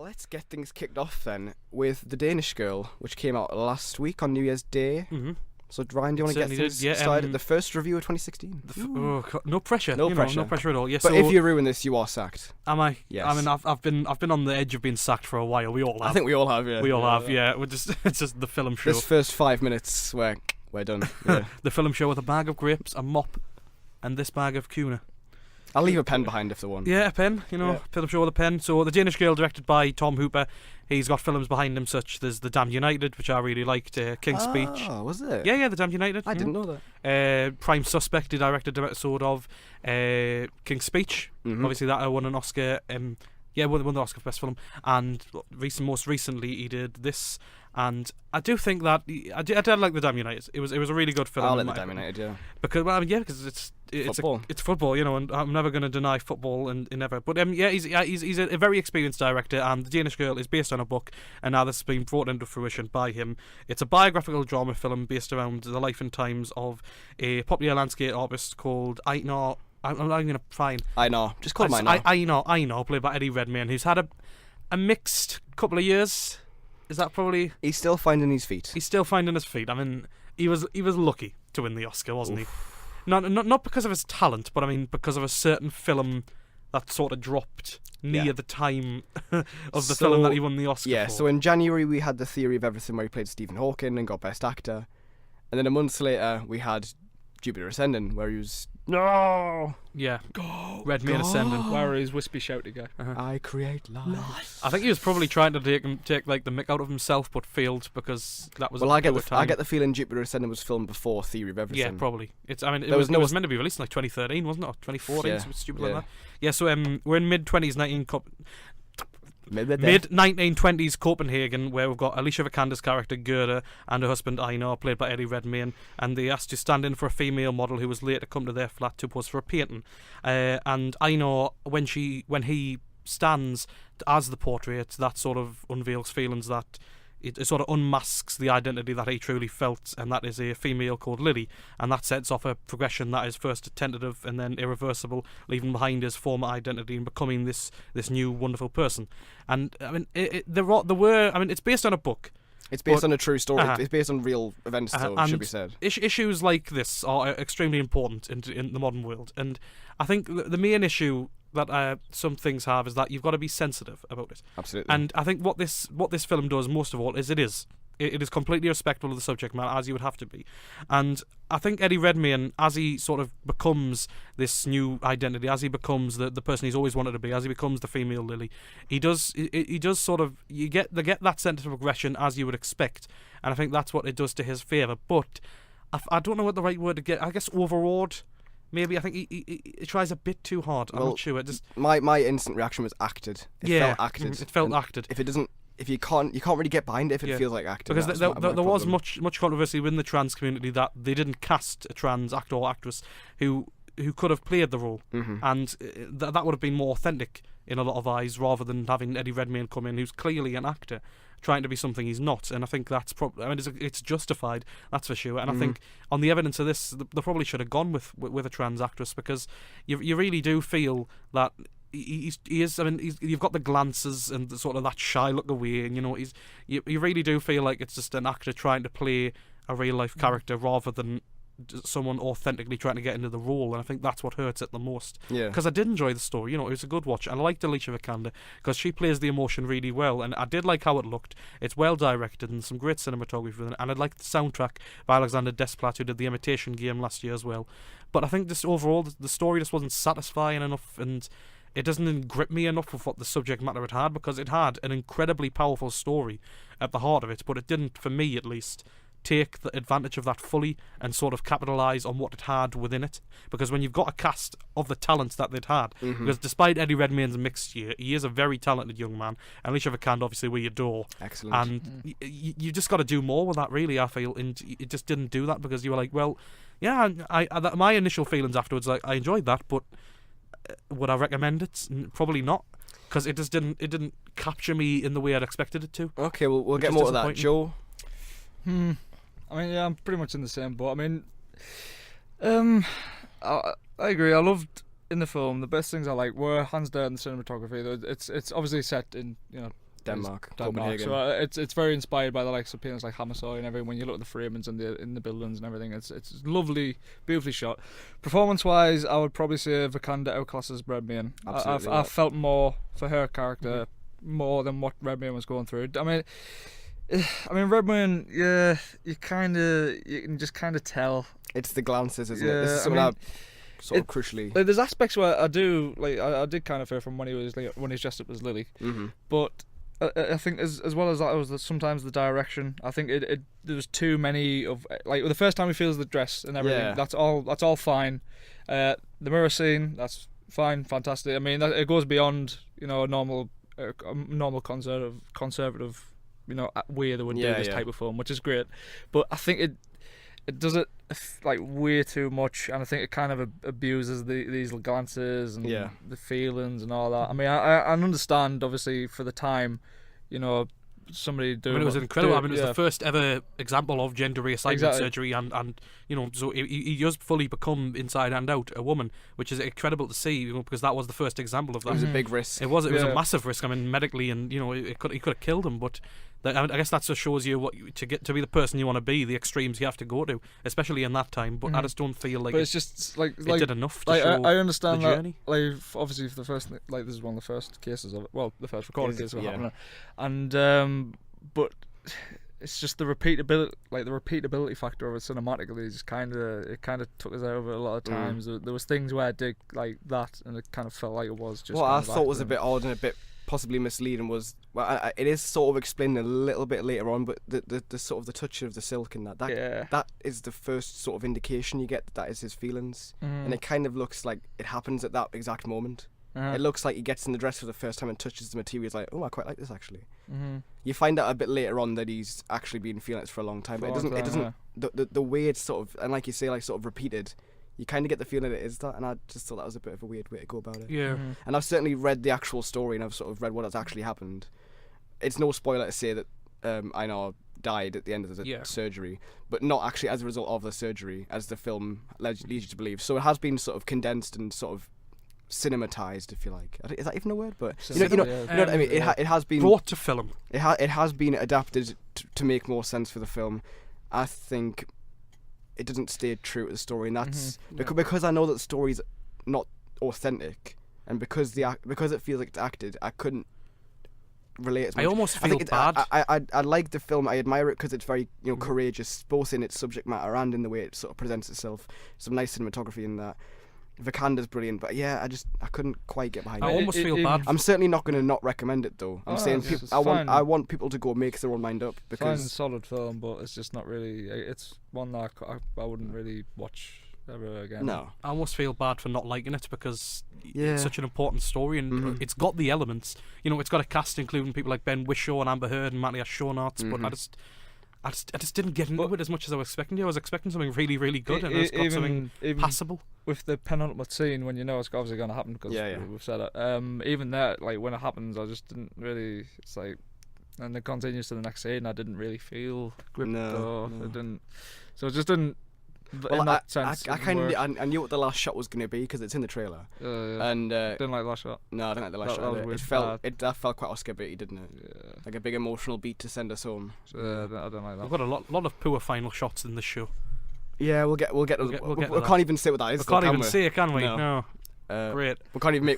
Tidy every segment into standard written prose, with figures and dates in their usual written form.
let's get things kicked off then with The Danish Girl, which came out last week on New Year's Day. Mm-hmm. So, Ryan, do you want to get things started? The first review of 2016. No pressure. No pressure. No pressure at all. Yeah, but if you ruin this, you are sacked. Am I? Yes. I mean, I've been on the edge of being sacked for a while. We all have. I think we all have. Yeah. We all have. Yeah. It's just the film show. This first 5 minutes, we're done. Yeah. The film show with a bag of grapes, a mop, and this bag of tuna. I'll leave a pen behind if they want. Yeah, a pen, film show with a pen. So, The Danish Girl, directed by Tom Hooper. He's got films behind him such as The Damned United, which I really liked, King's Speech. Oh, was it? Yeah, The Damned United. I didn't know that. Prime Suspect, he directed an episode of King's Speech. Mm-hmm. Obviously, that won an Oscar. Won the Oscar for Best Film. And most recently, he did this. And I do think that I did like The Damned United. It was a really good film. I like The Damned United, yeah. Because it's football. It's football, and I'm never going to deny football and never. But he's a very experienced director, and The Danish Girl is based on a book, and now this has been brought into fruition by him. It's a biographical drama film based around the life and times of a popular landscape artist called Einar. I'm not going to find. Einar. Just call him Einar. Einar, played by Eddie Redmayne, who's had a mixed couple of years. Is that probably? He's still finding his feet. He's still finding his feet. I mean, he was lucky to win the Oscar, wasn't he? Not because of his talent, but I mean because of a certain film that sort of dropped near the time of the film that he won the Oscar for. So in January we had The Theory of Everything, where he played Stephen Hawking and got Best Actor, and then a month later we had Jupiter Ascending, where he was Redmayne Ascending, where he's wispy shouty guy. I create life. I think he was probably trying to take like the mick out of himself, but failed because that was. Well, I get the feeling Jupiter Ascending was filmed before Theory of Everything. Yeah, probably. It was meant to be released in like 2013, wasn't it? Or 2014, something stupid like that. Yeah. So we're in mid-1920s Copenhagen, where we've got Alicia Vikander's character Gerda and her husband Einar, played by Eddie Redmayne, and they asked to stand in for a female model who was late to come to their flat to pose for a painting. And Einar, when he stands as the portrait, that sort of unveils feelings that it sort of unmasks the identity that he truly felt, and that is a female called Lily, and that sets off a progression that is first tentative and then irreversible, leaving behind his former identity and becoming this new wonderful person. And I mean, it's based on a book. It's based on a true story. It's based on real events, so it should be said. Issues like this are extremely important in the modern world, and I think the main issue that some things have is that you've got to be sensitive about it. Absolutely. And I think what this film does most of all is it is completely respectful of the subject matter, as you would have to be. And I think Eddie Redmayne, as he sort of becomes this new identity, as he becomes the person he's always wanted to be, as he becomes the female Lily, he does sort of they get that sense of progression as you would expect, and I think that's what it does to his favour. But I don't know what the right word to get. I guess overawed. Maybe I think he tries a bit too hard. I'm not sure. My instant reaction was acted. It felt acted. It felt acted. If you can't really get behind it if it feels like acting. Because there was much controversy within the trans community that they didn't cast a trans actor or actress who could have played the role, and that would have been more authentic in a lot of eyes, rather than having Eddie Redmayne come in, who's clearly an actor trying to be something he's not. And I think that's it's justified, that's for sure. And I think on the evidence of this, they probably should have gone with a trans actress, because you really do feel that he is. I mean, you've got the glances and the sort of that shy look away, and you really do feel like it's just an actor trying to play a real life character rather than someone authentically trying to get into the role. And I think that's what hurts it the most. Yeah. Because I did enjoy the story. It was a good watch. And I liked Alicia Vikander because she plays the emotion really well, and I did like how it looked. It's well directed and some great cinematography with it. And I liked the soundtrack by Alexander Desplat, who did The Imitation Game last year as well. But I think just overall the story just wasn't satisfying enough, and it doesn't grip me enough with what the subject matter it had, because it had an incredibly powerful story at the heart of it, but it didn't, for me at least, take the advantage of that fully and sort of capitalise on what it had within it. Because when you've got a cast of the talents that they'd had, because despite Eddie Redmayne's mixed year, he is a very talented young man, and Alicia Vikander obviously we adore. Excellent. And you just got to do more with that, really, I feel, and it just didn't do that, because you were like, well, yeah, my initial feelings afterwards, like, I enjoyed that, but would I recommend it? Probably not, because it didn't capture me in the way I'd expected it to. Okay, well, we'll get more to that. Joe? I mean, yeah, I'm pretty much in the same boat. I mean, I agree. I loved in the film, the best things I like were hands down the cinematography. It's obviously set in Denmark, Denmark. Copenhagen. So it's very inspired by the likes of paintings like Hammershøi and everything. When you look at the framings and in the buildings and everything, it's lovely, beautifully shot. Performance-wise, I would probably say Vikander outclasses Redmayne. I felt more for her character more than what Redmayne was going through. I mean, Redmayne, yeah, you can just kind of tell. It's the glances, isn't it? This is something sort of crucially. Like, there's aspects where I do like. I did kind of fear from when he was dressed up as Lily, but I think as well as that was sometimes the direction. I think there was too many of like the first time he feels the dress and everything. Yeah. That's all fine. The mirror scene, that's fine, fantastic. I mean, it goes beyond a normal conservative way they would do this type of film, which is great. But I think it does it like way too much, and I think it kind of abuses these glances and the feelings and all that. I mean, I understand obviously for the time, somebody doing. I mean, it was incredible. I mean, it was the first ever example of gender reassignment surgery, and so he does fully become inside and out a woman, which is incredible to see, because that was the first example of that. It was a big risk. It was a massive risk. I mean, medically, and he could have killed him, but. I guess that just shows you to get to be the person you want to be, the extremes you have to go to, especially in that time. But I just don't feel like it's just like it did enough to show I understand the that journey. Like obviously for the first this is one of the first cases of it. Well, the first recorded case of it happening, and but it's just the repeatability factor of it cinematically just kind of took us over a lot of times. There was things where I did like that, and it kind of felt like it was just. What I thought was a bit odd and a bit possibly misleading was it is sort of explained a little bit later on, but the sort of the touch of the silk and that is the first sort of indication you get that is his feelings, and it kind of looks like it happens at that exact moment. It looks like he gets in the dress for the first time and touches the material. He's like, oh, I quite like this actually. You find out a bit later on that he's actually been feeling it for a long time, but it doesn't. The way it's sort of, and like you say, like sort of repeated. You kind of get the feeling it is that, and I just thought that was a bit of a weird way to go about it. Yeah. And I've certainly read the actual story, and I've sort of read what has actually happened. It's no spoiler to say that Einar died at the end of the surgery, but not actually as a result of the surgery, as the film leads you to believe. So it has been sort of condensed and sort of cinematized, if you like. Is that even a word? But you know what I mean. It has been brought to film. It has been adapted to make more sense for the film. I think. It doesn't stay true to the story, and that's because I know that the story's not authentic, and because it feels like it's acted, I couldn't relate as much. I almost feel bad. I like the film. I admire it because it's very courageous, both in its subject matter and in the way it sort of presents itself. Some nice cinematography in that. Vikander's brilliant, but I couldn't quite get behind it. I almost feel bad. I'm certainly not going to not recommend it though. I'm saying I want people to go make their own mind up, because it's a solid film, but it's just not really. It's one that I wouldn't really watch ever again. No, I almost feel bad for not liking it, because it's such an important story, and it's got the elements. It's got a cast including people like Ben Whishaw and Amber Heard and Matthias Schoenaerts, but I just didn't get into it as much as I was expecting to. I was expecting something really, really good, and it's got something passable. With the penultimate scene, when it's obviously going to happen, because we've said it. Even that, like when it happens, I just didn't really. It's like, and it continues to the next scene. I didn't really feel gripped. No. It didn't. So it just didn't. Well, in that sense, I knew what the last shot was going to be because it's in the trailer. And didn't like the last shot. No, I didn't like the last shot. That felt quite Oscar baity, didn't it? Yeah. Like a big emotional beat to send us home. I don't like that. We've got a lot of poor final shots in this show. Yeah, we'll get to that. We can't even say what that is. We can't even say it, can we? No. Great. We can't even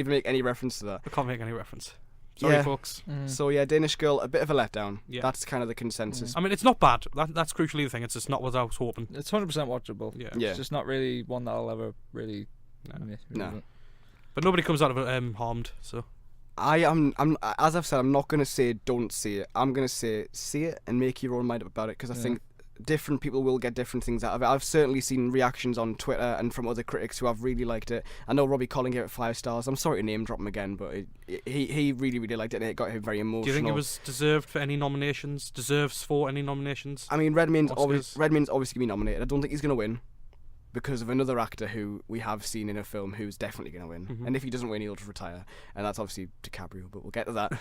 make any reference to that. We can't make any reference. Sorry, folks. So Danish Girl, a bit of a letdown. Yeah. That's kind of the consensus. I mean, it's not bad. That's crucially the thing. It's just not what I was hoping. It's 100% watchable. Yeah. It's just not really one that I'll ever really. No. But nobody comes out of it harmed. So. I'm as I've said, I'm not gonna say don't see it. I'm gonna say see it and make your own mind up about it, because I think different people will get different things out of it. I've certainly seen reactions on Twitter and from other critics who have really liked it. I know Robbie Collin gave it 5 stars. I'm sorry to name drop him again, but he really, really liked it, and it got him very emotional. Do you think it was deserved for any nominations? Deserves for any nominations? I mean, Redmayne's obviously going to be nominated. I don't think he's going to win, because of another actor who we have seen in a film who's definitely going to win. And if he doesn't win, he'll just retire, and that's obviously DiCaprio. But we'll get to that.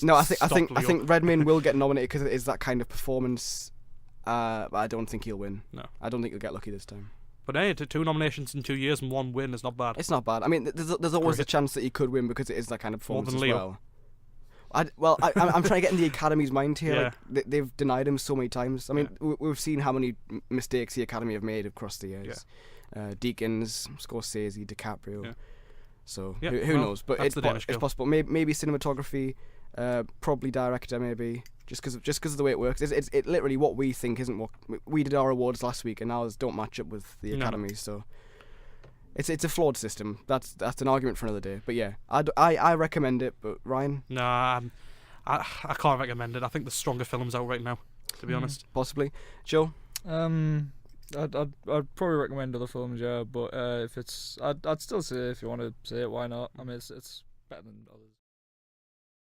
No, I think Redmayne will get nominated because it is that kind of performance. But I don't think he'll win. No, I don't think he'll get lucky this time. But hey, 2 nominations in 2 years and 1 win is not bad. It's not bad. I mean, there's always a chance that he could win, because it is that kind of performance as well. I'm trying to get in the Academy's mind here. Yeah. Like, they've denied him so many times. I mean, we've seen how many mistakes the Academy have made across the years. Deakins, Scorsese, DiCaprio. Yeah. So who knows? But it's possible. Maybe cinematography, probably director, maybe. Just because of the way it works. It literally what we think isn't what we did our awards last week, and ours don't match up with the Academy. So it's a flawed system. That's an argument for another day. But yeah, I recommend it. But Ryan, nah, I can't recommend it. I think there's stronger films out right now, to be honest. Possibly, Joe. I'd probably recommend other films, yeah. But if it's, I'd still say if you want to say it, why not? I mean, it's better than others.